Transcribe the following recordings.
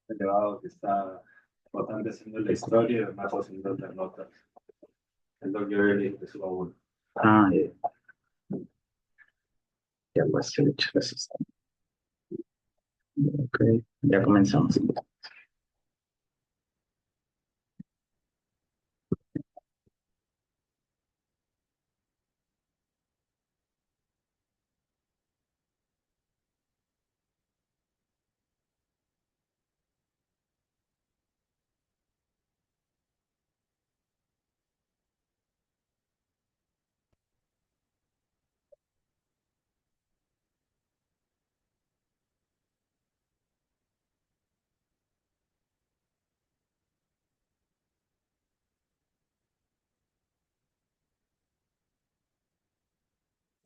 elevado que está bastante haciendo la historia y además haciendo otras notas. El Dr. Early de su abuelo. Ah, ya pues, gracias. Ok, ya comenzamos.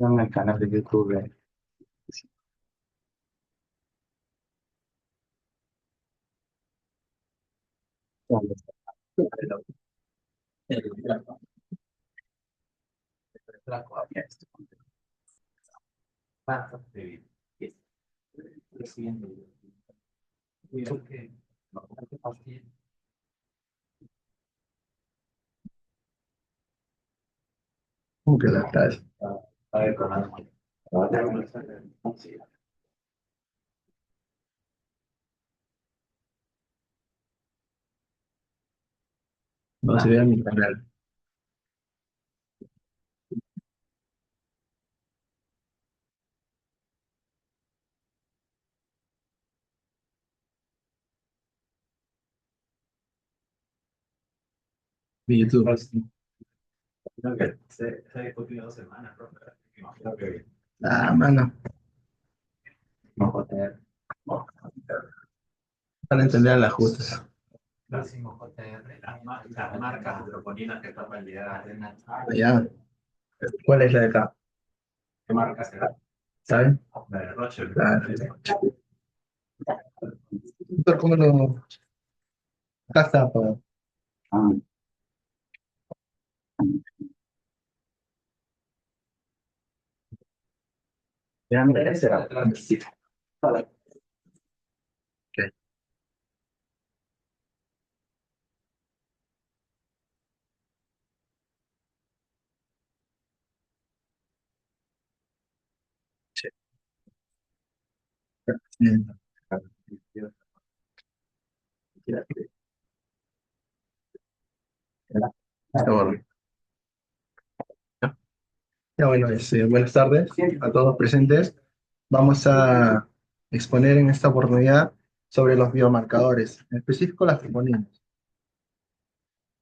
En el canal de YouTube. ¿Cómo que la estás? A ver, con algo. No se ve en mi canal. Mi YouTube. Creo que se discutió 2 semanas, ¿no? Imagino que Ah, mano. vamos a tener Para entender a las justas. próximo JR, las marcas de troponinas que están validadas. Ya. ¿Cuál es la de acá? ¿Qué marca será? ¿Saben? La de Roche. Claro. Doctor, ¿cómo lo...? Acá está, pues. Ah, ya, mira, ese era. Sí. Ok. Sí. Está bueno. Ya, bueno, buenas tardes a todos presentes. Vamos a exponer en esta oportunidad sobre los biomarcadores, en específico las troponinas.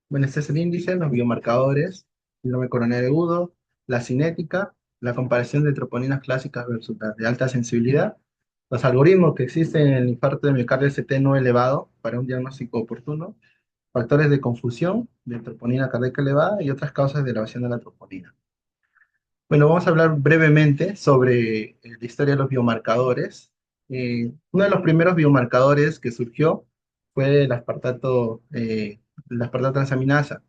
Bueno, este es el índice, los biomarcadores, síndrome coronario agudo, la cinética, la comparación de troponinas clásicas versus las de alta sensibilidad, los algoritmos que existen en el infarto de miocardio ST no elevado para un diagnóstico oportuno, factores de confusión de troponina cardíaca elevada y otras causas de elevación de la troponina. Bueno, vamos a hablar brevemente sobre la historia de los biomarcadores. Uno de los primeros biomarcadores que surgió fue la aspartato transaminasa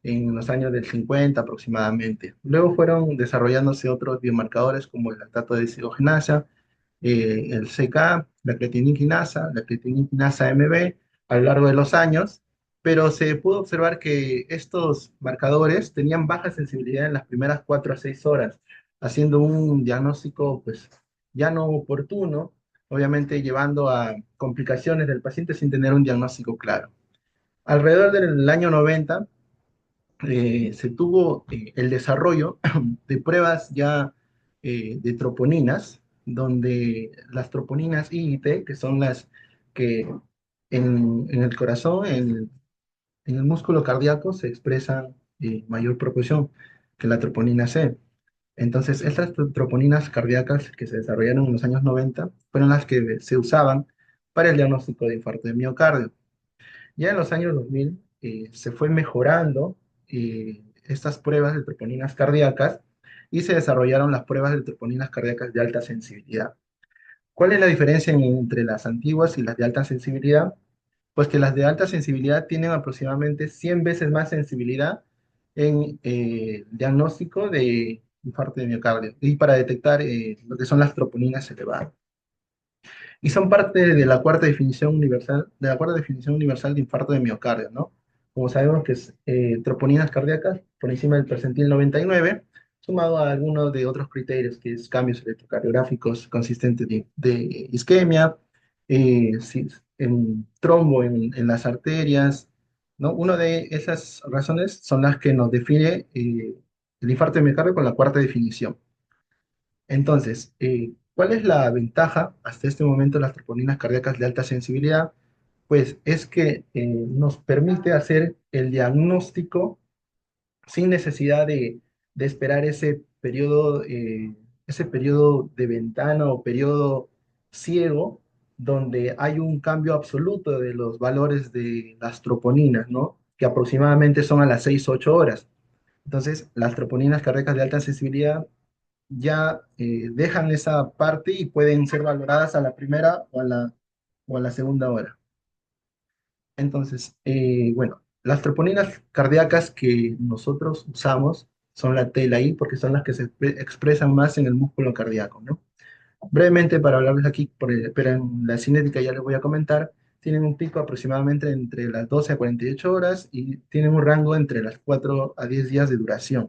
en los años del 50 aproximadamente. Luego fueron desarrollándose otros biomarcadores como el lactato de deshidrogenasa, el CK, la creatinina quinasa MB a lo largo de los años, pero se pudo observar que estos marcadores tenían baja sensibilidad en las primeras 4 a 6 horas, haciendo un diagnóstico pues ya no oportuno, obviamente llevando a complicaciones del paciente sin tener un diagnóstico claro. Alrededor del año 90 se tuvo el desarrollo de pruebas ya de troponinas, donde las troponinas IIT, que son las que en el corazón, en el músculo cardíaco, se expresan en mayor proporción que la troponina C. Entonces, estas troponinas cardíacas que se desarrollaron en los años 90 fueron las que se usaban para el diagnóstico de infarto de miocardio. Ya en los años 2000 se fue mejorando estas pruebas de troponinas cardíacas y se desarrollaron las pruebas de troponinas cardíacas de alta sensibilidad. ¿Cuál es la diferencia entre las antiguas y las de alta sensibilidad? Pues que las de alta sensibilidad tienen aproximadamente 100 veces más sensibilidad en diagnóstico de infarto de miocardio y para detectar lo que son las troponinas elevadas. y son parte de la cuarta definición universal, de infarto de miocardio, ¿no? Como sabemos que es troponinas cardíacas por encima del percentil 99, sumado a algunos de otros criterios, que es cambios electrocardiográficos consistentes de isquemia, en trombo en las arterias, ¿no? Una de esas razones son las que nos define el infarto de miocardio con la cuarta definición. Entonces, ¿cuál es la ventaja hasta este momento de las troponinas cardíacas de alta sensibilidad? Pues es que nos permite hacer el diagnóstico sin necesidad de esperar ese periodo de ventana o periodo ciego donde hay un cambio absoluto de los valores de las troponinas, ¿no? Que aproximadamente son a las 6 o 8 horas. Entonces, las troponinas cardíacas de alta sensibilidad ya dejan esa parte y pueden ser valoradas a la primera o a la segunda hora. Entonces, bueno, las troponinas cardíacas que nosotros usamos son la T y la I porque son las que se expresan más en el músculo cardíaco, ¿no? Brevemente para hablarles aquí, pero en la cinética ya les voy a comentar, tienen un pico aproximadamente entre las 12 a 48 horas y tienen un rango entre las 4 a 10 días de duración.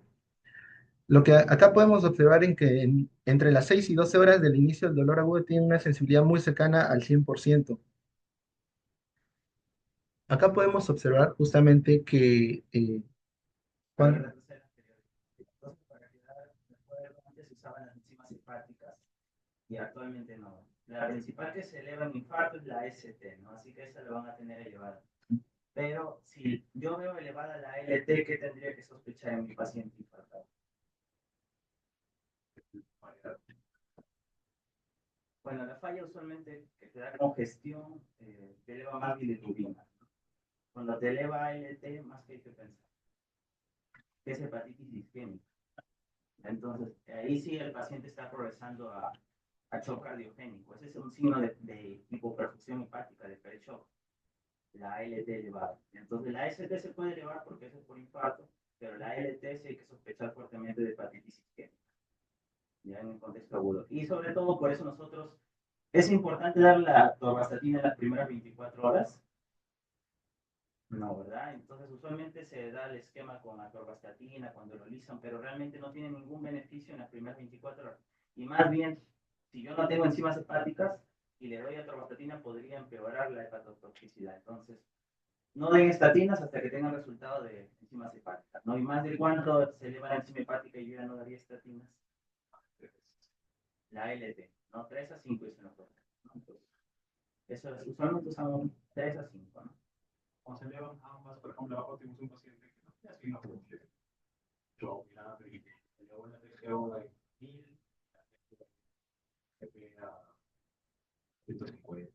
Lo que acá podemos observar en que entre las 6 y 12 horas del inicio del dolor agudo tiene una sensibilidad muy cercana al 100%. Acá podemos observar justamente que cuando, Entonces, para quedar de acuerdo, antes se usaban las enzimas hepáticas y actualmente no. La principal que se eleva en infarto es la ST, ¿no? Así que esa la van a tener elevada. Pero si yo veo elevada la LT, ¿qué tendría que sospechar en mi paciente infartado? Bueno, la falla usualmente que te da congestión te eleva más bilirrubina. Cuando te eleva ALT, más que hay que pensar, que es hepatitis isquémica. Entonces, ahí sí el paciente está progresando a shock cardiogénico. Ese es un signo de hipoperfusión hepática, de pre-shock, la ALT elevada. Entonces, la ST se puede elevar porque eso es por infarto, pero la ALT sí hay que sospechar fuertemente de hepatitis isquémica, ya en el contexto agudo. Y sobre todo, por eso nosotros, es importante dar la atorvastatina en las primeras 24 horas. No, ¿verdad? Entonces, usualmente se da el esquema con atorvastatina cuando lo lisan, pero realmente no tiene ningún beneficio en las primeras 24 horas. Y más bien, si yo no tengo enzimas hepáticas y le doy atorvastatina, podría empeorar la hepatotoxicidad. Entonces, no den estatinas hasta que tengan resultado de enzimas hepáticas, ¿no? Y más de cuánto se eleva la enzima hepática y yo ya no daría estatinas. La LT, ¿no? 3 a 5 dicen los doctores, ¿no? Entonces, eso es, usualmente usamos 3 a 5, ¿no? Cuando se elevan ambas, por ejemplo, abajo tenemos un paciente que no tiene así, no, porque yo, mira, le llevo una TCO de 1000, a 150.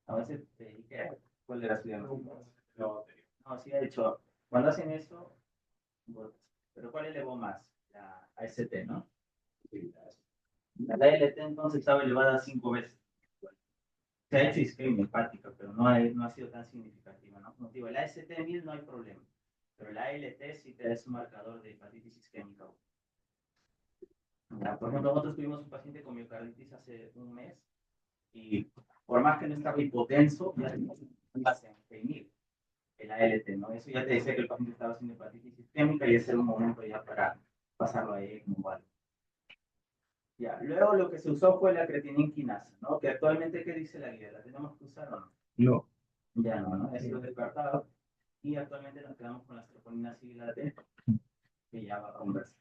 A veces te dije, ¿cuál era su diagnóstico? No, No, sí, de hecho, cuando hacen eso, pero ¿cuál elevó más? La AST, ¿no? La LT entonces estaba elevada 5 veces. Se ha hecho isquemia hepática, pero no ha sido tan significativa, ¿no? Como digo, el AST1000 no hay problema, pero la ALT sí te es un marcador de hepatitis isquémica. Ya, por ejemplo, nosotros tuvimos un paciente con miocarditis hace un mes y por más que no estaba hipotenso, ya teníamos un paciente el ALT, ¿no? Eso ya te decía que el paciente estaba haciendo hepatitis isquémica y ese era un momento ya para pasarlo ahí como vale. Ya, luego lo que se usó fue la creatinina quinasa, ¿no? Que actualmente, ¿qué dice la guía? ¿La tenemos que usar o no? no. Ya no, ¿no? Ha sido descartado y actualmente nos quedamos con las troponinas y la T, que ya va a conversar.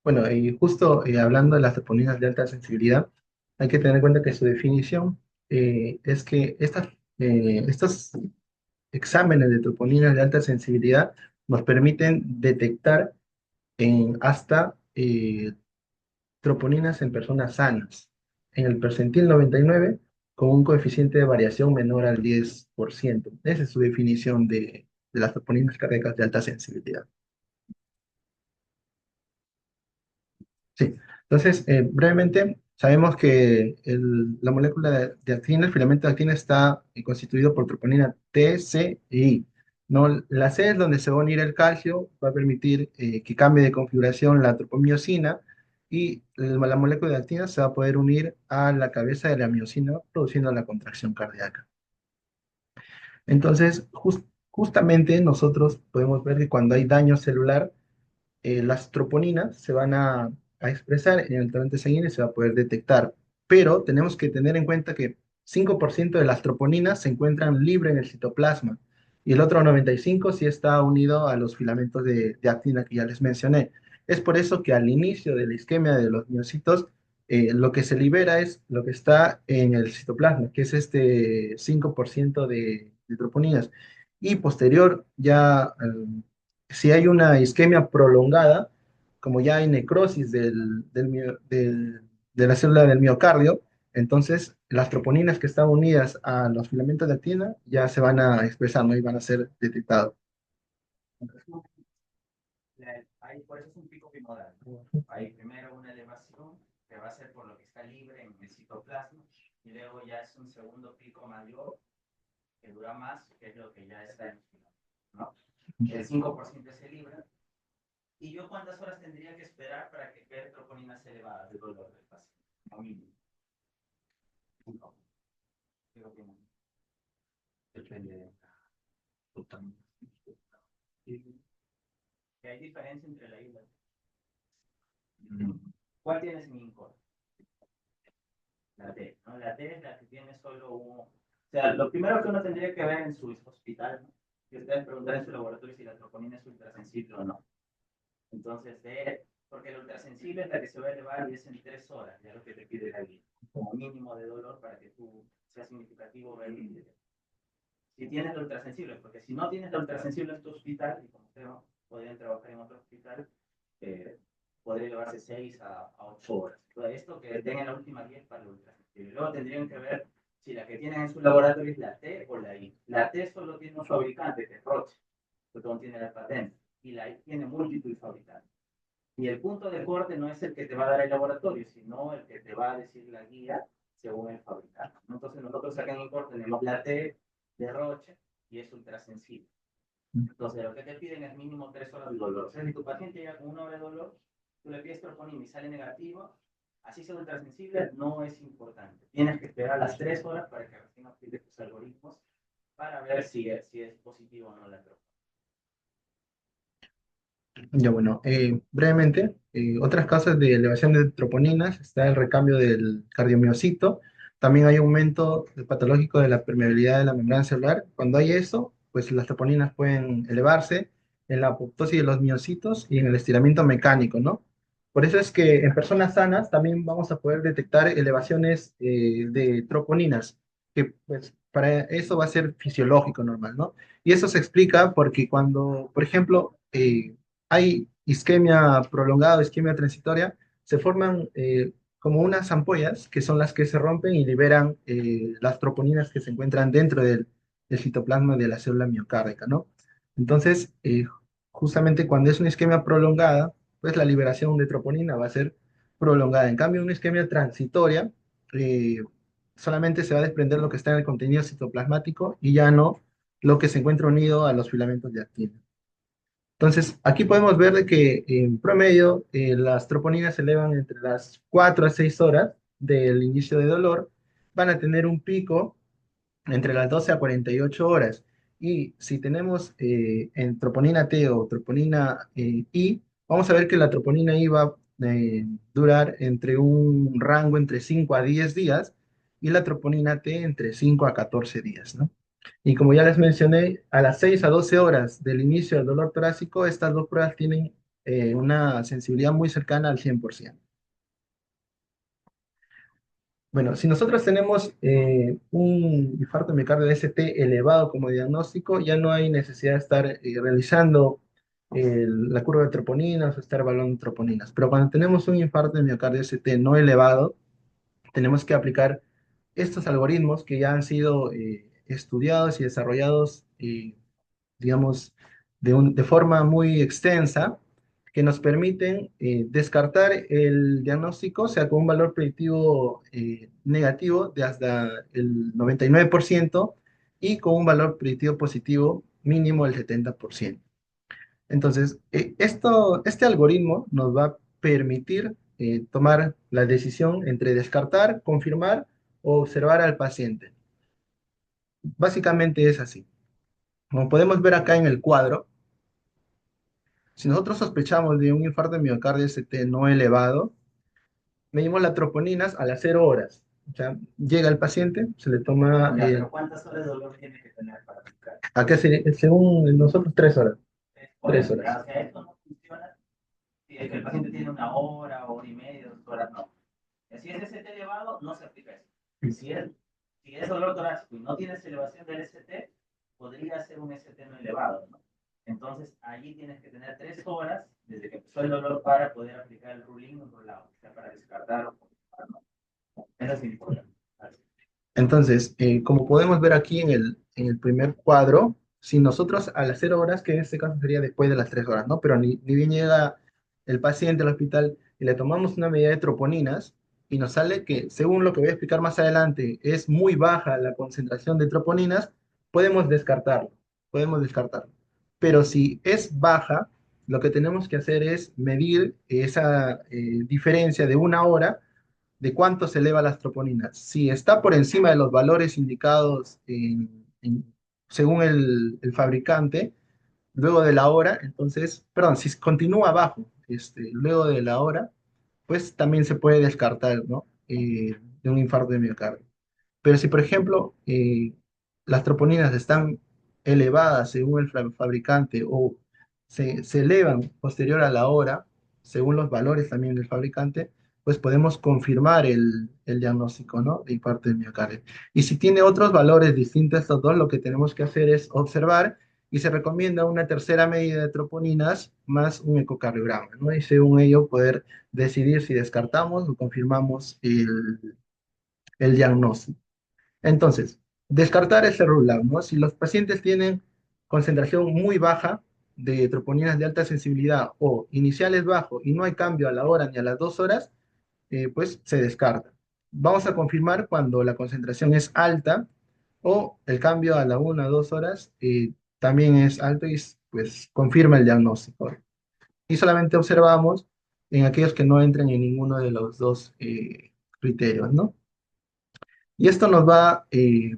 Bueno, y justo hablando de las troponinas de alta sensibilidad, hay que tener en cuenta que su definición es que estos exámenes de troponinas de alta sensibilidad nos permiten detectar en hasta troponinas en personas sanas, en el percentil 99, con un coeficiente de variación menor al 10%. Esa es su definición de las troponinas cardíacas de alta sensibilidad. Sí, entonces, brevemente, sabemos que la molécula de actina, el filamento de actina está constituido por troponina T, C e I. ¿No? La C es donde se va a unir el calcio, va a permitir que cambie de configuración la tropomiosina, y la molécula de actina se va a poder unir a la cabeza de la miocina, produciendo la contracción cardíaca. Entonces, justamente nosotros podemos ver que cuando hay daño celular, las troponinas se van a expresar en el torrente sanguíneo y se va a poder detectar. Pero tenemos que tener en cuenta que 5% de las troponinas se encuentran libres en el citoplasma y el otro 95% sí está unido a los filamentos de actina que ya les mencioné. Es por eso que al inicio de la isquemia de los miocitos, lo que se libera es lo que está en el citoplasma, que es este 5% de troponinas. Y posterior, ya si hay una isquemia prolongada, como ya hay necrosis de la célula del miocardio, entonces las troponinas que están unidas a los filamentos de actina ya se van a expresar, ¿no? Y van a ser detectados. Por eso es un pico bimodal. Hay primero una elevación que va a ser por lo que está libre en el citoplasma y luego ya es un segundo pico mayor que dura más, que es lo que ya está en el final, ¿no? El 5% se libra. ¿Y yo cuántas horas tendría que esperar para que quede troponinas elevadas de dolor del paciente? Como mínimo. ¿Qué opinan? Depende de que hay diferencia entre la I y la T. ¿Cuál tienes en INCOR? La T, ¿no? La T es la que tiene solo uno. O sea, lo primero que uno tendría que ver en su hospital, ¿no? Que ustedes preguntar en su laboratorio si la troponina es ultrasensible o no. Entonces, porque el ultrasensible es la que se va a elevar y es en 3 horas, ya lo que te pide la guía, como mínimo de dolor para que tú sea significativo ver el video. Si tienes el ultrasensible, porque si no tienes el ultrasensible en tu hospital, y como ustedes podrían trabajar en otro hospital, podría llevarse 6 a 8 horas. Entonces, esto que tengan la última guía es para el ultrasensible. Luego tendrían que ver si la que tienen en su laboratorio es la T o la I. La T solo tiene un fabricante, que es Roche, porque no tiene la patente, y la I tiene múltiples fabricantes. Y el punto de corte no es el que te va a dar el laboratorio, sino el que te va a decir la guía según el fabricante. Entonces nosotros acá en el corte tenemos la T de Roche y es ultrasensible. Entonces lo que te piden es mínimo 3 horas de dolor. O sea, si tu paciente llega con 1 hora de dolor, tú le pides troponina y sale negativo, así sea ultrasensible, no es importante. Tienes que esperar las 3 horas para que recién apliques tus algoritmos para ver si es positivo o no la troponina. Ya bueno, brevemente, otras causas de elevación de troponinas está el recambio del cardiomiocito, también hay aumento patológico de la permeabilidad de la membrana celular. Cuando hay eso, pues las troponinas pueden elevarse en la apoptosis de los miocitos y en el estiramiento mecánico, ¿no? Por eso es que en personas sanas también vamos a poder detectar elevaciones de troponinas, que pues para eso va a ser fisiológico normal, ¿no? Y eso se explica porque cuando, por ejemplo, hay isquemia prolongada o isquemia transitoria, se forman como unas ampollas que son las que se rompen y liberan las troponinas que se encuentran dentro del citoplasma de la célula miocárdica, ¿no? Entonces, justamente cuando es una isquemia prolongada, pues la liberación de troponina va a ser prolongada. En cambio, una isquemia transitoria, eh, solamente se va a desprender lo que está en el contenido citoplasmático y ya no lo que se encuentra unido a los filamentos de actina. Entonces, aquí podemos ver de que en promedio las troponinas se elevan entre las 4 a 6 horas del inicio de dolor, van a tener un pico entre las 12 a 48 horas. Y si tenemos en troponina T o troponina I, vamos a ver que la troponina I va a durar entre un rango entre 5 a 10 días y la troponina T entre 5 a 14 días, ¿no? Y como ya les mencioné, a las 6 a 12 horas del inicio del dolor torácico, estas dos pruebas tienen una sensibilidad muy cercana al 100%. Bueno, si nosotros tenemos un infarto de miocardio de ST elevado como diagnóstico, ya no hay necesidad de estar realizando la curva de troponinas o estar evaluando troponinas. Pero cuando tenemos un infarto de miocardio ST no elevado, tenemos que aplicar estos algoritmos que ya han sido estudiados y desarrollados, digamos, de forma muy extensa, que nos permiten descartar el diagnóstico, o sea, con un valor predictivo negativo de hasta el 99% y con un valor predictivo positivo mínimo del 70%. Entonces, este algoritmo nos va a permitir tomar la decisión entre descartar, confirmar o observar al paciente. Básicamente es así. Como podemos ver acá en el cuadro, si nosotros sospechamos de un infarto de miocardio ST no elevado, medimos las troponinas a las 0 horas. O sea, llega el paciente, se le toma, Ya, pero ¿cuántas horas de dolor tiene que tener para aplicar? acá según nosotros 3 horas. Por 3 eso, horas. ya, o sea, esto no funciona si es que el paciente tiene 1 hora, hora y media, 2 horas, no. Si es ST elevado, no se aplica eso. Si es dolor torácico y no tienes elevación del ST, podría ser un ST no elevado, ¿no? Entonces, allí tienes que tener 3 horas desde que empezó el dolor para poder aplicar el ruling o rollout, o sea, para descartar o confirmar, ¿no? Eso es importante. Entonces, como podemos ver aquí en el primer cuadro, si nosotros a las 0 horas, que en este caso sería después de las 3 horas, ¿no? Pero ni bien llega el paciente al hospital y le tomamos una medida de troponinas y nos sale que, según lo que voy a explicar más adelante, es muy baja la concentración de troponinas, podemos descartarlo, podemos descartarlo. Pero si es baja, lo que tenemos que hacer es medir esa diferencia de 1 hora de cuánto se eleva las troponinas. Si está por encima de los valores indicados según el fabricante, luego de la hora, entonces, perdón, si continúa abajo, luego de la hora, pues también se puede descartar, ¿no? De un infarto de miocardio. Pero si, por ejemplo, las troponinas están elevadas según el fabricante o se elevan posterior a la hora, según los valores también del fabricante, pues podemos confirmar el diagnóstico, ¿no? De infarto de miocardio. Y si tiene otros valores distintos a estos dos, lo que tenemos que hacer es observar y se recomienda una tercera medida de troponinas más un ecocardiograma, ¿no? Y según ello poder decidir si descartamos o confirmamos el diagnóstico. Entonces, descartar ese rule out, ¿no? Si los pacientes tienen concentración muy baja de troponinas de alta sensibilidad o iniciales bajos y no hay cambio a la hora ni a las 2 horas, pues se descarta. Vamos a confirmar cuando la concentración es alta o el cambio a la 1 o 2 horas también es alto y pues confirma el diagnóstico. Y solamente observamos en aquellos que no entren en ninguno de los dos criterios, ¿no? Y esto nos va a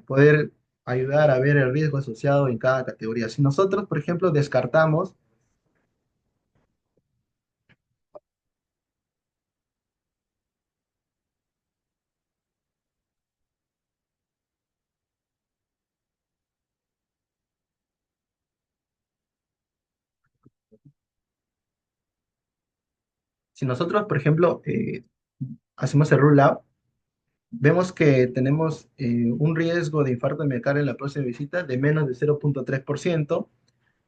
poder ayudar a ver el riesgo asociado en cada categoría. Si nosotros, por ejemplo, descartamos, si nosotros, por ejemplo, hacemos el rule out, vemos que tenemos un riesgo de infarto de miocardio en la próxima visita de menos de 0,3%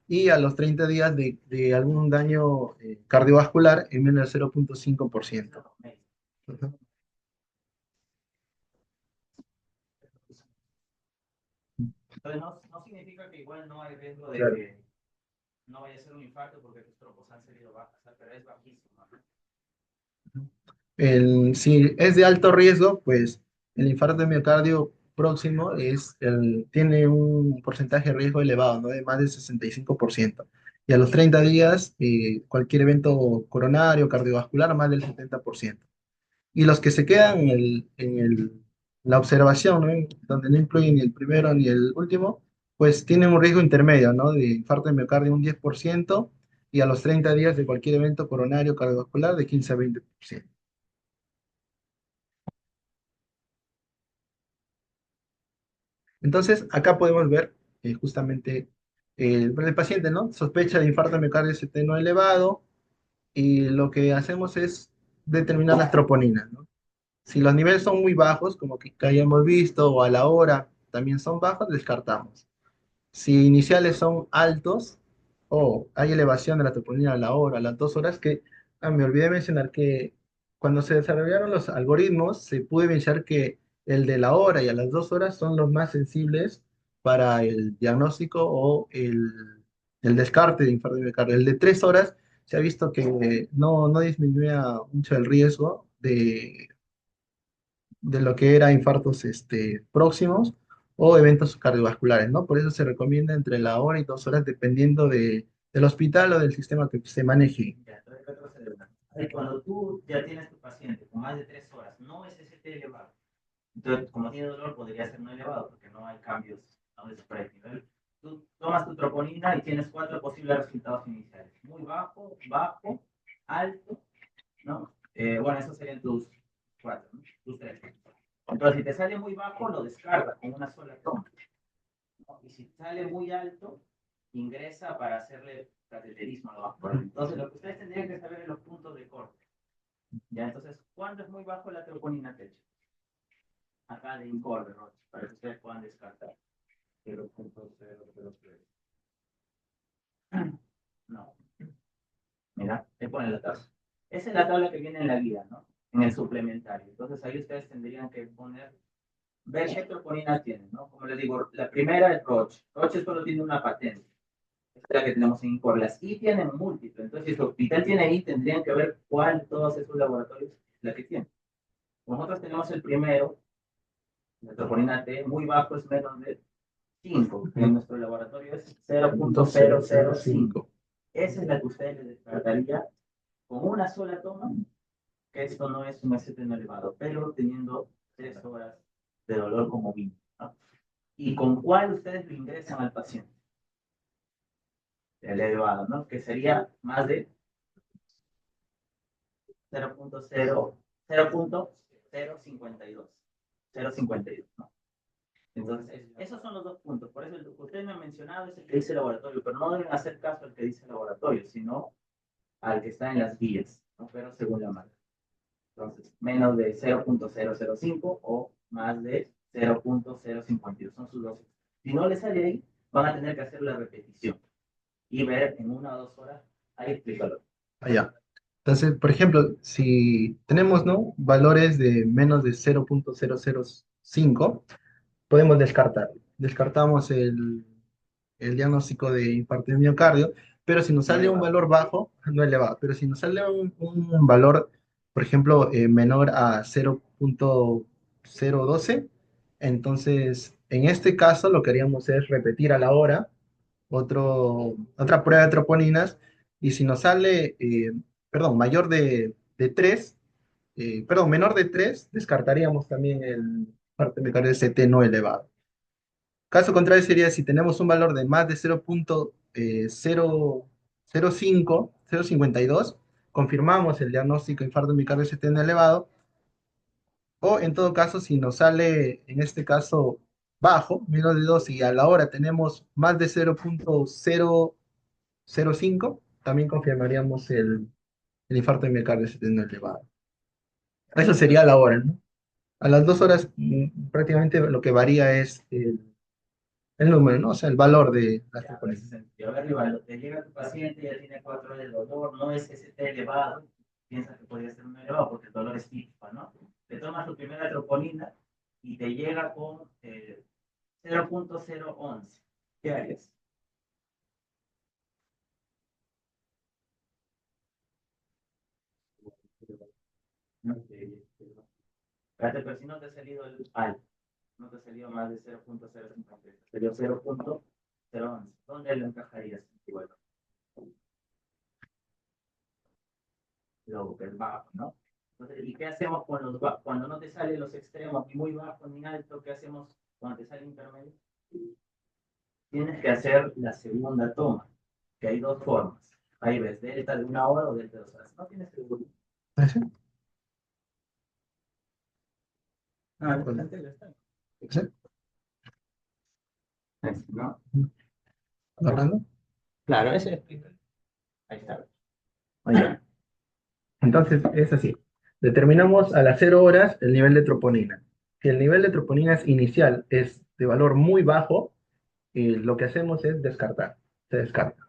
y a los 30 días de algún daño cardiovascular en menos de 0,5%. Ujú. Entonces, no significa que igual no hay riesgo de Claro. que no vaya a ser un infarto porque tus tropos han salido bajas, pero es bajísimo, ¿no? Si es de alto riesgo, pues el infarto de miocardio próximo tiene un porcentaje de riesgo elevado, ¿no? De más del 65%. Y a los 30 días, cualquier evento coronario, cardiovascular, más del 70%. Y los que se quedan la observación, ¿no? Donde no incluyen ni el primero ni el último, pues tienen un riesgo intermedio, ¿no? De infarto de miocardio un 10% y a los 30 días de cualquier evento coronario cardiovascular de 15 a 20%. Entonces, acá podemos ver justamente el paciente, ¿no? Sospecha de infarto de miocardio ST no elevado y lo que hacemos es determinar las troponinas, ¿no? Si los niveles son muy bajos, como que hayamos visto, o a la hora también son bajos, descartamos. Si iniciales son altos o hay elevación de la troponina a la hora, a las 2 horas, que me olvidé mencionar que cuando se desarrollaron los algoritmos, se pudo evidenciar que el de la hora y a las 2 horas son los más sensibles para el diagnóstico o el descarte de infarto miocardio. El de 3 horas se ha visto que no disminuía mucho el riesgo de lo que era infartos próximos o eventos cardiovasculares, ¿no? Por eso se recomienda entre la hora y 2 horas, dependiendo del hospital o del sistema que se maneje. Ya, entonces, ¿qué otro se debe? Cuando tú ya tienes tu paciente con más de 3 horas, no es ST elevado. Entonces, como tiene dolor, podría ser no elevado porque no hay cambios a un spread nivel. Tú tomas tu troponina y tienes 4 posibles resultados iniciales. Muy bajo, bajo, alto, ¿no? Bueno, esos serían tus 4, ¿no? Tus 3. Entonces, si te sale muy bajo, lo descargas con una sola toma, ¿no? Y si sale muy alto, ingresa para hacerle cateterismo a lo bajo. Entonces, lo que ustedes tendrían que saber es los puntos de corte. Ya, entonces, ¿cuándo es muy bajo la troponina techo? Acá de INCOR, de Roche, para que ustedes puedan descartar. 0.003. No. Mira, te pone la tabla. Esa es la tabla que viene en la guía, ¿no? En el suplementario. Entonces ahí ustedes tendrían que poner, ver qué troponina tienen, ¿no? Como les digo, la primera es Roche. Roche solo tiene una patente. Esta es la que tenemos en INCOR. Las I tienen múltiples. Entonces, si su hospital tiene I, tendrían que ver cuál de todos esos laboratorios la que tiene. Nosotros tenemos el primero, la troponina T, muy bajo, es menos de 5. En nuestro laboratorio es 0.005. Esa es la que ustedes les descartaría con una sola toma, que esto no es un ST no elevado, pero teniendo 3 horas de dolor como mínimo, ¿no? ¿Y con cuál ustedes lo ingresan al paciente? El elevado, ¿no? Que sería más de 0.052, 0.52, ¿no? Entonces, esos son los dos puntos. Por eso el que usted me ha mencionado es el que dice laboratorio, pero no deben hacer caso al que dice laboratorio, sino al que está en las guías, ¿no? Pero según la marca. Entonces, menos de 0.005 o más de 0.052 son sus dosis. Si no les sale ahí, van a tener que hacer la repetición y ver en 1 o 2 horas. Ahí explícalo. Allá. Entonces, por ejemplo, si tenemos, ¿no?, valores de menos de 0.005, podemos descartar. Descartamos el diagnóstico de infarto de miocardio, pero si nos No sale un elevado. valor bajo, no elevado, pero si nos sale un valor, por ejemplo, menor a 0.012, entonces en este caso lo que haríamos es repetir a la hora otra prueba de troponinas, y si nos sale, perdón, mayor de 3, perdón, menor de 3, descartaríamos también el parte miocardio CT no elevado. Caso contrario sería si tenemos un valor de más de 0.005, 0.52, confirmamos el diagnóstico de infarto miocardio CT elevado, o en todo caso, si nos sale, en este caso, bajo, menos de 2, y a la hora tenemos más de 0.005, también confirmaríamos el infarto de miocardio CT elevado. Eso sería a la hora, ¿no? A las 2 horas prácticamente lo que varía es el número, ¿no? O sea, el valor de las Ya, troponínas. a ver, Rivaldo, te llega tu paciente, ya tiene 4 horas de dolor, no es ST elevado, piensa que podría ser un elevado porque el dolor es típico, ¿no? Te tomas tu primera troponina y te llega con 0.011. ¿Qué harías? ¿No? Espérate, pero si no te ha salido el alto, no te ha salido más de 0.050, sería 0.011. ¿Dónde lo encajarías? Igual, lo que es bajo, ¿no? Entonces, ¿y qué hacemos con los bajos? Cuando no te salen los extremos, ni muy bajo ni alto, ¿qué hacemos cuando te sale intermedio? Tienes que hacer la segunda toma, que hay dos formas. Ahí ves, delta de 1 hora o delta de 2 horas. No tienes que buscar. ¿Ese? No, adelante, ya está. ¿Ese? ¿No? ¿Hablando? Claro, ese explica. Ahí está. Allá. Entonces, es así. Determinamos a las 0 horas el nivel de troponina. Si el nivel de troponinas inicial es de valor muy bajo, lo que hacemos es descartar. Se descarta.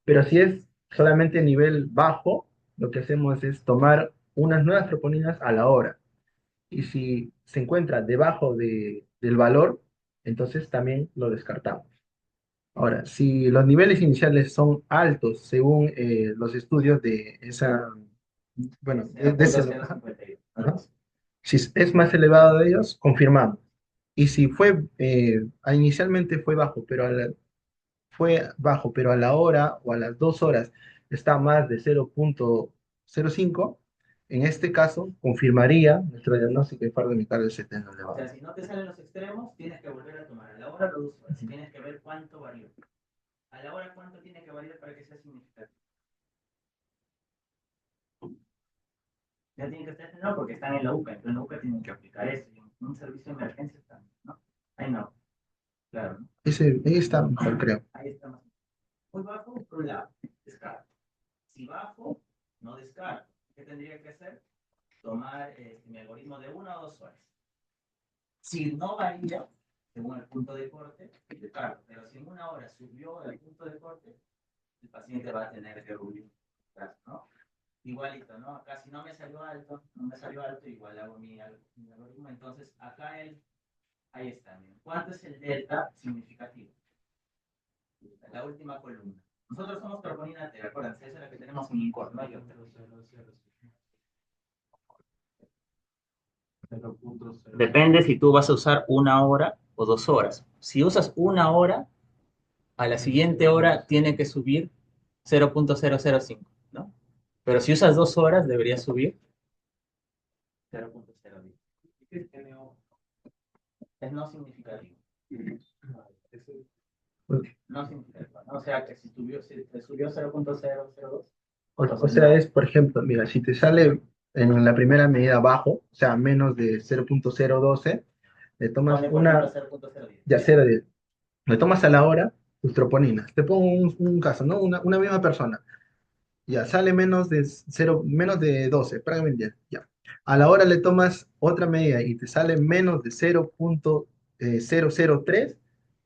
Pero si es solamente nivel bajo, lo que hacemos es tomar unas nuevas troponinas a la hora. Y si se encuentra debajo del valor, entonces también lo descartamos. Ahora, si los niveles iniciales son altos según los estudios de esa, bueno, de ese, ajá, 0.051. ajá. Si es más elevado de ellos, confirmamos. Y si inicialmente fue bajo, pero a la hora o a las 2 horas está más de 0. 0,5, en este caso confirmaría nuestro diagnóstico de infarto de miocardio seteno O elevado. sea, si no te salen los extremos, tienes que volver a tomar a la hora o 2 horas. Y tienes que ver cuánto varió. A la hora, ¿cuánto tiene que variar para que sea significativo? Ya tienen que estar, no, porque están en la UCA, entonces en la UCA tienen que aplicar eso. Y en un servicio de emergencia también, ¿no? Ahí no, claro, ¿no? Ahí está mejor, creo. Ahí está más. Muy bajo, por un lado, descarto. Si bajo, no descarto. ¿Qué tendría que hacer? Tomar mi algoritmo de 1 o 2 horas. Si no varía, según el punto de corte, descarto. Pero si en 1 hora subió el punto de corte, el paciente va a tener que rubir, ¿no? Igualito, ¿no? Acá si no me salió alto, igual hago mi algoritmo. Entonces, acá ahí está. Miren. ¿Cuánto es el delta significativo? La última columna. Nosotros somos troponina T, acuérdense, esa es la que tenemos en INCOR, no hay otra. 0.0. Depende si tú vas a usar 1 hora o 2 horas. Si usas 1 hora, a la siguiente hora tiene que subir 0.005, ¿no? Pero si usas 2 horas, debería subir 0.010. Es no significativo. No significativo, ¿no? O sea, que si te subió 0.002. O sea, es, por ejemplo, mira, si te sale en la primera medida bajo, o sea, menos de 0,012, le tomas Pone, por una, ejemplo, 0.010. ya 0,10, le tomas a la hora tus troponinas. Te pongo un caso, ¿no? Una misma persona, ya sale menos de 0, menos de 12, prácticamente 10, ya. A la hora le tomas otra medida y te sale menos de 0,003,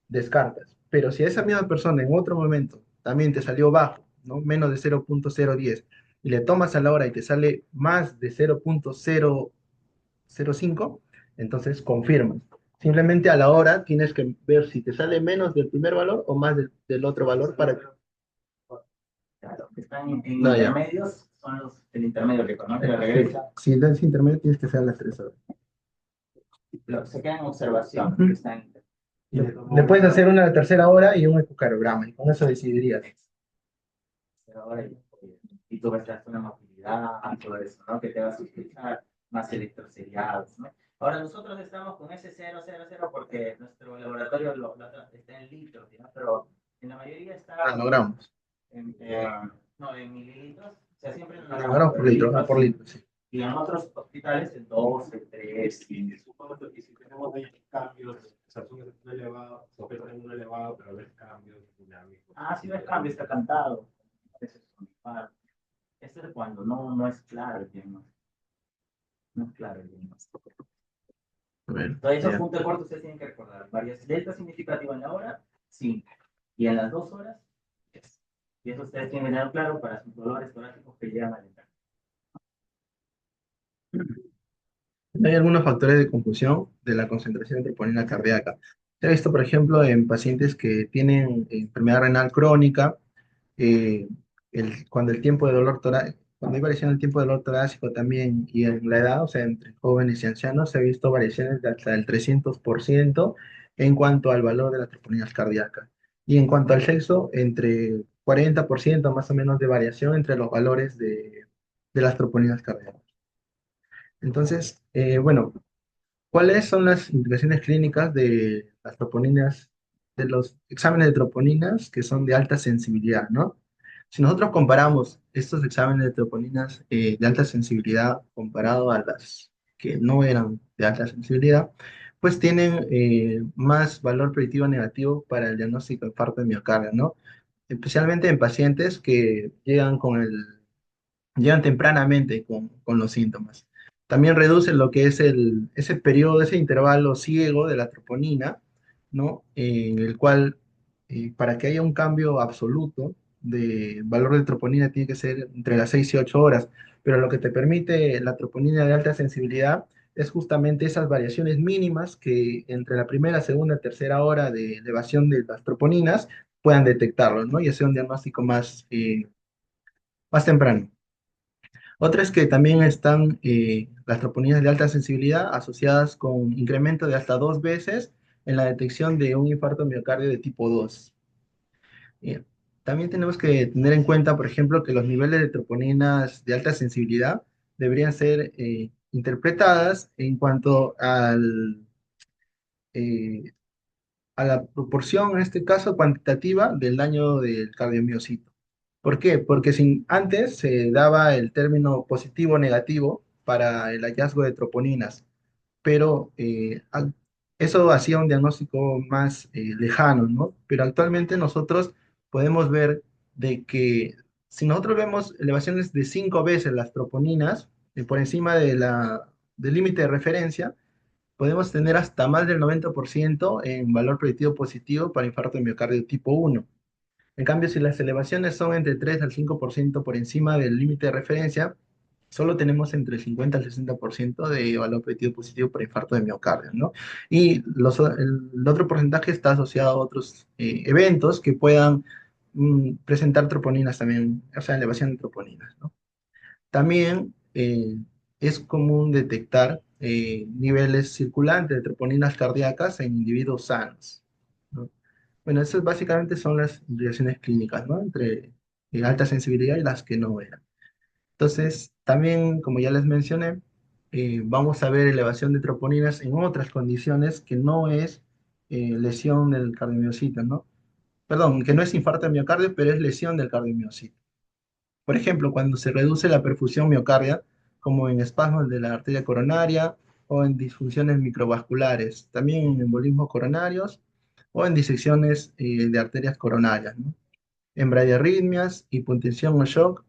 descartas. Pero si a esa misma persona en otro momento también te salió bajo, ¿no? Menos de 0,010, y le tomas a la hora y te sale más de 0,005, entonces confirmas. Simplemente a la hora tienes que ver si te sale menos del primer valor o más del otro valor para que... Claro, que están en No, ya. intermedios, son el intermedio que conoce la regresa. Si es intermedio, tienes que ser las 3 horas. Se queda en observación, Ujú. que está en Le puedes hacer una tercera hora y un ecocardiograma, y con eso decidirías. ahora y tú ves una movilidad, todo eso, ¿no? Que te va a suplicar más electroseriados, ¿no? Ahora nosotros estamos con ese 000 porque nuestro laboratorio está en litros, ¿no? Pero en la mayoría está Nanogramos. no, en mililitros, o sea, siempre en Nanogramos por litro, por litro, sí. Y en otros hospitales en 12, 3, Y si tenemos ahí cambios, o sea, son elevados, sospecho en un elevado, pero ves cambios dinámicos. sí ves cambio, está cantado. Esto es cuando no es claro el diagnóstico. No es claro el diagnóstico. Bueno, Entonces, esos ya. puntos de corte ustedes tienen que recordar. Variación delta significativa en la hora, 5. Y en las 2 horas, 10. Y eso ustedes tienen que tener claro para sus dolores torácicos que llegan a alentar. Hay algunos factores de confusión de la concentración de troponina cardíaca. Se ha visto, por ejemplo, en pacientes que tienen enfermedad renal crónica, eh, cuando el tiempo de dolor torácico, cuando hay variación en el tiempo de dolor torácico también y en la edad, o sea, entre jóvenes y ancianos, se ha visto variaciones de hasta el 300% en cuanto al valor de las troponinas cardíacas. Y en cuanto al sexo, entre 40% más o menos de variación entre los valores de las troponinas cardíacas. Entonces, bueno, ¿cuáles son las implicaciones clínicas de las troponinas, de los exámenes de troponinas que son de alta sensibilidad, ¿no? Si nosotros comparamos estos exámenes de troponinas de alta sensibilidad comparado a las que no eran de alta sensibilidad, pues tienen más valor predictivo negativo para el diagnóstico de infarto de miocardio, ¿no? Especialmente en pacientes que llegan tempranamente con los síntomas. También reduce lo que es ese periodo, ese intervalo ciego de la troponina, ¿no? En el cual, para que haya un cambio absoluto de valor de troponina, tiene que ser entre las 6 y 8 horas, pero lo que te permite la troponina de alta sensibilidad es justamente esas variaciones mínimas que entre la primera, segunda, tercera hora de elevación de las troponinas puedan detectarlo, ¿no? Y hacer un diagnóstico más temprano. Otra es que también están las troponinas de alta sensibilidad asociadas con incremento de hasta 2 veces en la detección de un infarto miocardio de tipo 2. Bien. También tenemos que tener en cuenta, por ejemplo, que los niveles de troponinas de alta sensibilidad deberían ser interpretadas en cuanto eh, a la proporción, en este caso cuantitativa, del daño del cardiomiocito. ¿Por qué? Porque antes se daba el término positivo o negativo para el hallazgo de troponinas, pero eso hacía un diagnóstico más lejano, ¿no? Pero actualmente nosotros podemos ver de que si nosotros vemos elevaciones de 5 veces las troponinas por encima del límite de referencia, podemos tener hasta más del 90% en valor predictivo positivo para infarto de miocardio tipo 1. En cambio, si las elevaciones son entre 3 al 5% por encima del límite de referencia, solo tenemos entre el 50 al 60% de valor predictivo positivo para infarto de miocardio, ¿no? Y el otro porcentaje está asociado a otros eventos que puedan presentar troponinas también, o sea, elevación de troponinas, ¿no? También es común detectar niveles circulantes de troponinas cardíacas en individuos sanos, ¿no? Bueno, esas básicamente son las implicaciones clínicas, ¿no? Entre alta sensibilidad y las que no eran. Entonces, también, como ya les mencioné, vamos a ver elevación de troponinas en otras condiciones que no es lesión del cardiomiocito, ¿no? Perdón, que no es infarto de miocardio, pero es lesión del cardiomiocito. Por ejemplo, cuando se reduce la perfusión miocardia, como en espasmos de la arteria coronaria o en disfunciones microvasculares, también en embolismos coronarios o en disecciones de arterias coronarias, ¿no? En bradiarritmias, hipotensión o shock,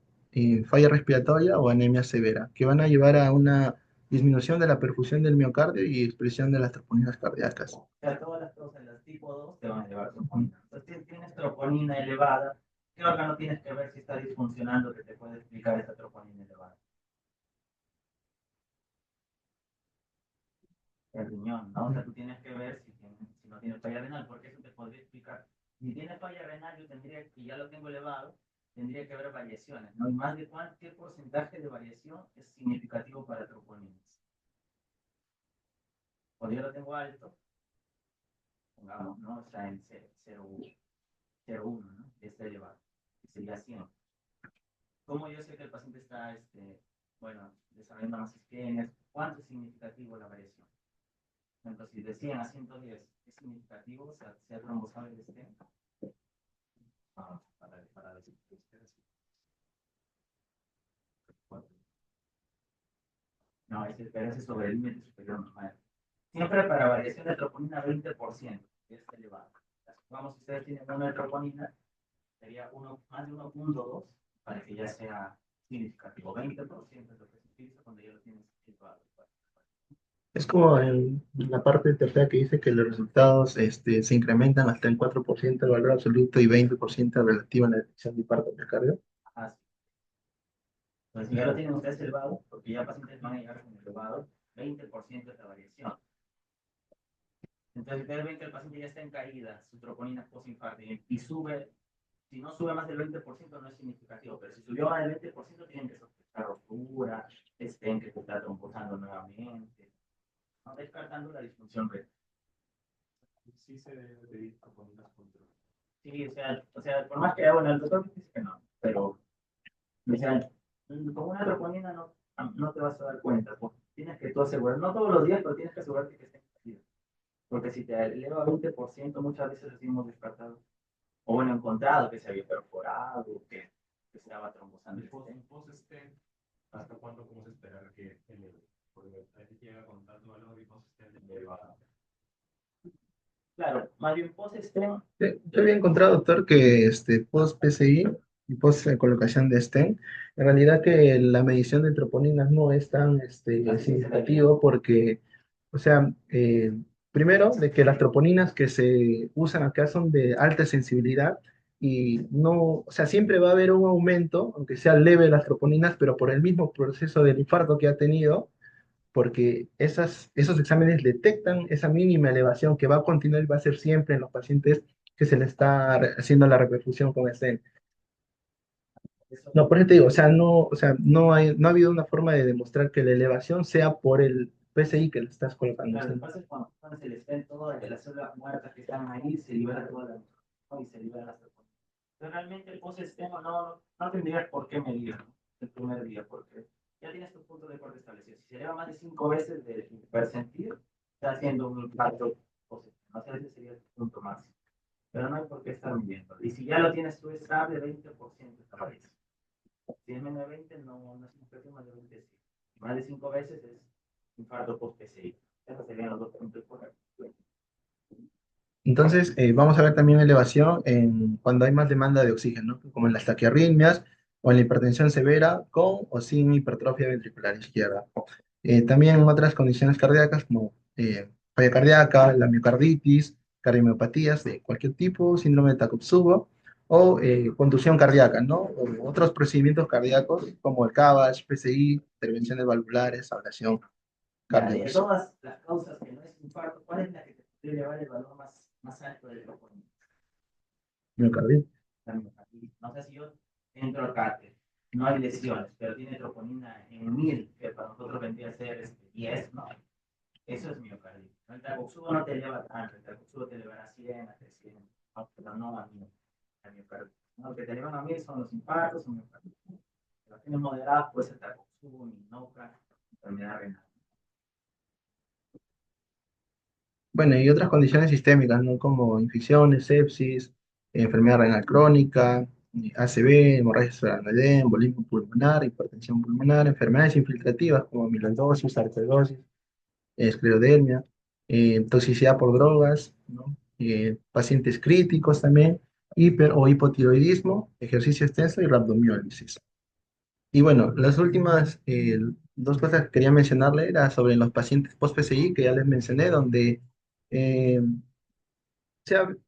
falla respiratoria o anemia severa, que van a llevar a una disminución de la perfusión del miocardio y expresión de las troponinas cardíacas. O sea, todas las cosas, las tipo 2 te van a llevar troponina. Entonces, si tienes troponina elevada, ¿qué órgano tienes que ver si está disfuncionando que te puede explicar esa troponina elevada? El riñón, ¿no? O sea, tú tienes que ver si no tienes falla renal, porque eso te podría explicar. Si tienes falla renal, yo tendría, y ya lo tengo elevado, tendría que haber variaciones, ¿no? Y más de qué porcentaje de variación es significativo para troponinas. Cuando yo lo tengo alto, pongamos, ¿no? Está en 0,1, ¿no? Y está elevado, que sería 100. ¿Cómo yo sé que el paciente está, bueno, desarrollando más isquemias? ¿Cuánto es significativo la variación? Entonces, si de 100 a 110 es significativo, o sea, se ha trombosado el stem. Para decir que ustedes. No, pero ese es sobre el límite superior normal. Siempre para variación de troponina 20%, que es elevado. Vamos, si ustedes tienen una de troponina, sería más de 1,2 para que ya sea significativo. 20% es lo que se utiliza cuando ya lo tienes elevado. Es como en la parte tercera que dice que los resultados se incrementan hasta el 4% del valor absoluto y 20% relativo en la detección de infarto miocardio. Así. Entonces, si ya lo tienen ustedes elevado, porque ya pacientes van a llegar con elevado, 20% es la variación. Entonces, ustedes ven que el paciente ya está en caída, su troponina post-infarto, y sube, si no sube más del 20% no es significativo, pero si subió más del 20% tienen que sospechar ruptura, estén que se está trombosando nuevamente, no descartando la disfunción renal. Sí se debe pedir troponinas control. Sí, o sea, por más que, bueno, el doctor dice que no, pero, o sea, con una troponina no te vas a dar cuenta, porque tienes que tú asegurar, no todos los días, pero tienes que asegurarte que esté en caída. Porque si te eleva a 20%, muchas veces así hemos descartado. O bueno, encontrado que se había perforado, que se estaba trombosando. El post-stent, ¿hasta cuándo podemos esperar que eleve? Porque a veces llega con tanto valor y post-stent eleva. Claro, más bien post-stent. Yo había encontrado, doctor, que post PCI y post colocación de stent, en realidad que la medición de troponinas no es tan significativo porque, o sea, primero, de que las troponinas que se usan acá son de alta sensibilidad y no, o sea, siempre va a haber un aumento, aunque sea leve de las troponinas, pero por el mismo proceso del infarto que ha tenido porque esos exámenes detectan esa mínima elevación que va a continuar y va a ser siempre en los pacientes que se le está haciendo la reperfusión con stent. No, por eso te digo, o sea, no ha habido una forma de demostrar que la elevación sea por el PCI que le estás colocando. Claro, lo que pasa es cuando pones el stent, todas las células muertas que están ahí, se libera toda la y se libera las troponinas. Pero realmente el post-esquema no tendrías por qué medir, ¿no? El primer día, porque ya tienes tu punto de corte establecido. Si se eleva más de 5 veces del percentil, está haciendo un impacto post-esquema. O sea, ese sería el punto máximo. Pero no hay por qué estar midiendo. Y si ya lo tienes tú estable, 20% establece. Si es menos de 20, no es infección, más de 20 sí. Más de 5 veces es infarto post-PCI. Esos serían los dos puntos correctos. Entonces, vamos a ver también elevación en cuando hay más demanda de oxígeno, ¿no? Como en las taquiarritmias o en la hipertensión severa con o sin hipertrofia ventricular izquierda. También en otras condiciones cardíacas como falla cardíaca, la miocarditis, cardiomiopatías de cualquier tipo, síndrome de Takotsubo o contusión cardíaca, ¿no? O otros procedimientos cardíacos como el CABG, PCI, intervenciones valvulares, ablación Ya, de cardiovascular. todas las causas que no es infarto, ¿cuál es la que te puede elevar el valor más alto del troponina? Miocarditis. La miocarditis. No sé si yo entro acá, no hay lesiones, pero tiene troponina en 1000, que para nosotros vendría a ser 10, ¿no? Eso es miocarditis. ¿No? El Takotsubo no te eleva tanto, el Takotsubo te elevará a 100, a 300, ¿no? Pero no a 1000, la miocarditis. ¿No? Lo que te elevan a 1000 son los infartos o miocarditis. Las tienes moderadas puede ser Takotsubo, Minoca, enfermedad renal. Bueno, y otras condiciones sistémicas, ¿no? Como infecciones, sepsis, enfermedad renal crónica, ACV, hemorragia cerebral, embolismo pulmonar, hipertensión pulmonar, enfermedades infiltrativas como amiloidosis, sarcoidosis, esclerodermia, toxicidad por drogas, ¿no? Pacientes críticos también, hiper o hipotiroidismo, ejercicio extenso y rhabdomiólisis. Y bueno, las últimas dos cosas que quería mencionarle era sobre los pacientes post-PCI, que ya les mencioné, donde eh,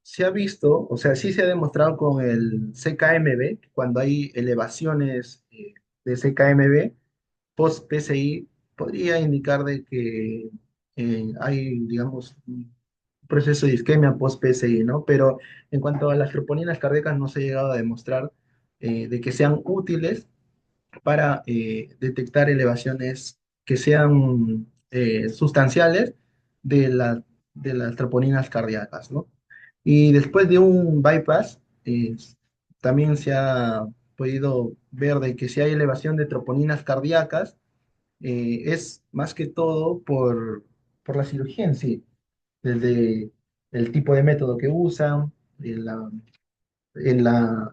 se ha visto, o sea, sí se ha demostrado con el CKMB, que cuando hay elevaciones de CKMB post-PCI, podría indicar de que hay, digamos, un proceso de isquemia post-PCI, ¿no? Pero en cuanto a las troponinas cardíacas, no se ha llegado a demostrar de que sean útiles para detectar elevaciones que sean sustanciales de, de las troponinas cardíacas, ¿no? Y después de un bypass, también se ha podido ver de que si hay elevación de troponinas cardíacas, es más que todo por la cirugía en sí, desde el tipo de método que usan, el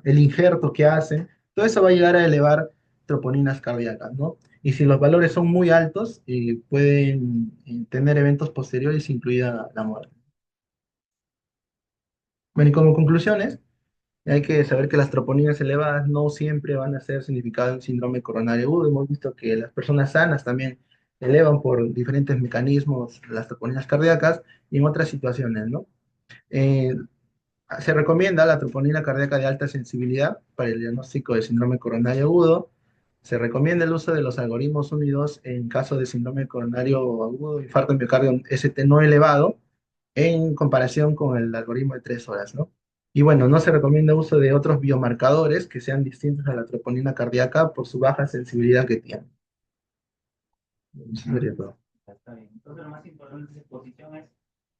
injerto que hacen, todo eso va a llegar a elevar troponinas cardíacas, ¿no? Y si los valores son muy altos, pueden tener eventos posteriores, incluida la muerte. Bueno, y como conclusiones, hay que saber que las troponinas elevadas no siempre van a ser significado en síndrome coronario agudo. Hemos visto que las personas sanas también elevan por diferentes mecanismos las troponinas cardíacas y en otras situaciones, ¿no? Eh, Se recomienda la troponina cardíaca de alta sensibilidad para el diagnóstico de síndrome coronario agudo. Se recomienda el uso de los algoritmos 1 y 2 en caso de síndrome coronario agudo, infarto de miocardio ST no elevado, en comparación con el algoritmo de 3 horas, ¿no? Y bueno, no se recomienda uso de otros biomarcadores que sean distintos a la troponina cardíaca por su baja sensibilidad que tiene. Eso sería todo. Está bien. Entonces, lo más importante de esa exposición es,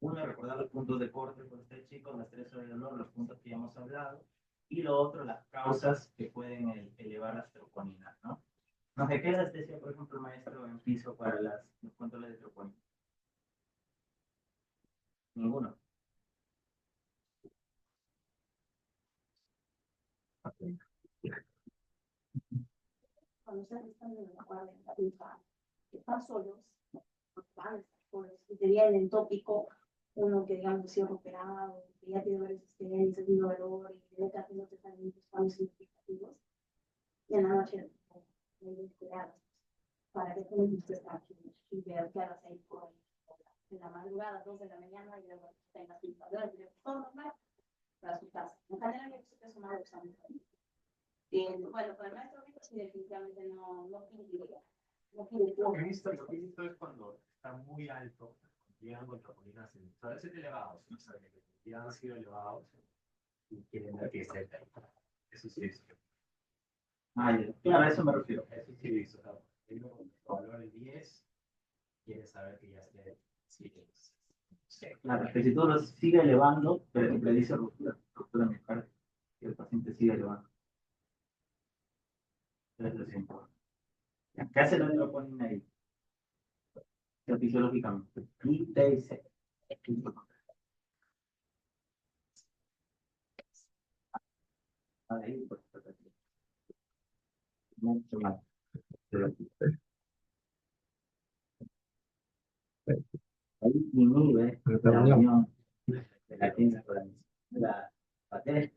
uno, recordar los puntos de corte con este chico, las 3 horas de dolor, los puntos que ya hemos hablado, y lo otro, las causas que pueden elevar las troponinas, ¿no? No sé, ¿qué les decía, por ejemplo, el maestro en piso para los controles de troponina? Ninguno. Cuando ustedes están en la guardia, están solos, van a estar solos, y te viene el tópico, uno que digamos ha sido operado, que ya tiene varias experiencias, ha tenido dolor, y de que no te salen muchos cambios significativos, y en la noche me descuidadas, para que tú no estés aquí y veas que hagas ahí por en la madrugada, 2 de la mañana, y luego tengas que ir a ver, todo normal, para su casa. En general, yo sé que es una examen. Bueno, para el maestro sí definitivamente no pediría. No pediría. Lo que he visto es cuando está muy alto, llegan con troponinas, a veces elevados, no saben que ya han sido elevados y quieren ver que esté ahí. Eso sí es. Ah, ya. Claro, a eso me refiero. Eso sí he visto. O sea, tengo un valor de 10, quiere saber que ya esté 7. Claro, que si tú lo sigue elevando, pero siempre dice ruptura miocardio. y el paciente sigue elevando. Entonces, es importante. ¿Qué hace la neuroponina ahí? Fisiológicamente. Y te dice, ahí, pues, mucho más. Ahí inhibe la unión de la química con la bacteria.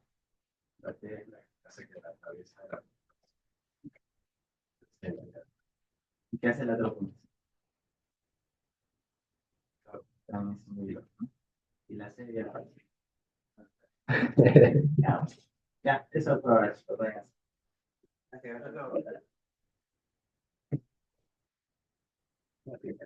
Hace que la cabeza ¿Y qué hace la troponina? También se inhibe, ¿no? Y la serie ya, ya, eso es por ahora, chicos, vayan. hace.